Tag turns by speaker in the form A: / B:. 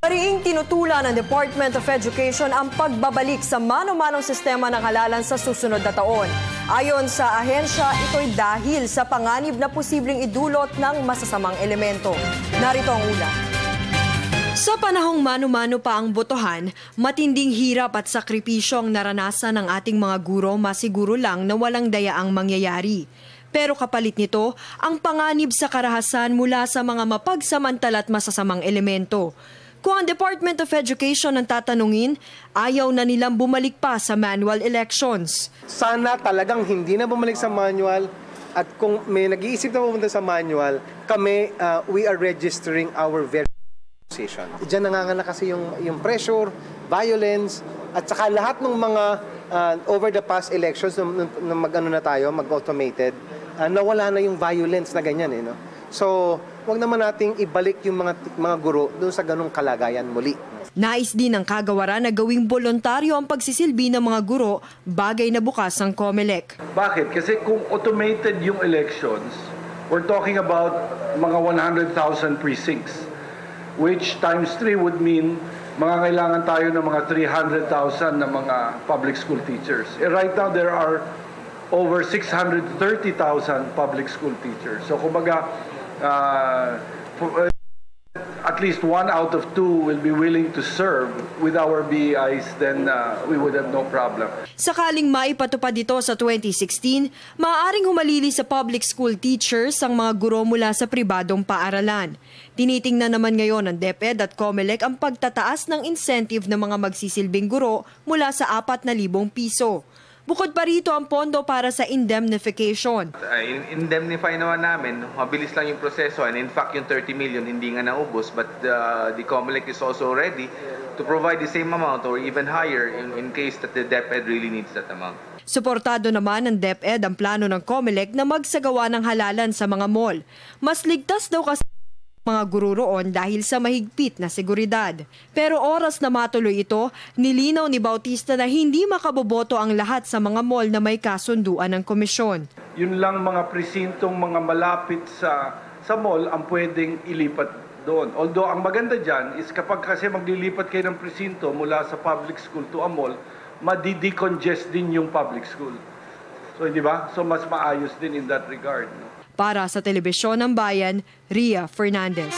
A: Pariing tinutulan ng Department of Education ang pagbabalik sa mano-manong sistema ng halalan sa susunod na taon. Ayon sa ahensya, ito'y dahil sa panganib na posibleng idulot ng masasamang elemento. Narito ang ulat. Sa panahong mano-mano pa ang botohan, matinding hirap at sakripisyo ang naranasan ng ating mga guro, masiguro lang na walang dayaang mangyayari. Pero kapalit nito, ang panganib sa karahasan mula sa mga mapagsamantala at masasamang elemento. Kung ang Department of Education ang tatanungin, ayaw na nilang bumalik pa sa manual elections.
B: Sana talagang hindi na bumalik sa manual, at kung may nag-iisip na pumunta sa manual, kami, we are registering our verification. Diyan nanganganak kasi yung pressure, violence, at saka lahat ng mga over the past elections na mag-ano na tayo, mag-automated, nawala na yung violence na ganyan eh, no? So, wag naman nating ibalik yung mga guro doon sa ganung kalagayan muli.
A: Nais din ng kagawaran na gawing voluntaryo ang pagsisilbi ng mga guro, bagay na bukas ang COMELEC.
C: Bakit? Kasi kung automated yung elections, we're talking about mga 100,000 precincts, which times 3 would mean mga kailangan tayo ng mga 300,000 na mga public school teachers. Right now, there are over 630,000 public school teachers. So, kumbaga, at least 1 out of 2 will be willing to serve with our BEIs, then we would have no problem.
A: Sakaling maipatupad ito sa 2016, maaaring humalili sa public school teachers ang mga guro mula sa pribadong paaralan. Tinitingnan naman ngayon ng DepEd at COMELEC ang pagtataas ng incentive ng mga magsisilbing guro mula sa 4,000 piso. Bukod pa rito ang pondo para sa indemnification.
D: Indemnify naman namin, mabilis lang yung proseso, and in fact yung 30 million hindi nga naubos, but the COMELEC is also ready to provide the same amount or even higher in case that the DepEd really needs that amount.
A: Suportado naman ng DepEd ang plano ng COMELEC na magsagawa ng halalan sa mga mall. Mas ligtas daw kasi mga guro roon dahil sa mahigpit na seguridad. Pero oras na matuloy ito, nilinaw ni Bautista na hindi makaboboto ang lahat sa mga mall na may kasunduan ng komisyon.
C: Yun lang mga presintong mga malapit sa mall ang pwedeng ilipat doon. Although ang maganda dyan is kapag kasi maglilipat kayo ng presinto mula sa public school to a mall, madi-decongest din yung public school. So, di ba? So, mas maayos din in that regard. No?
A: Para sa Telebisyon ng Bayan, Ria Fernandez.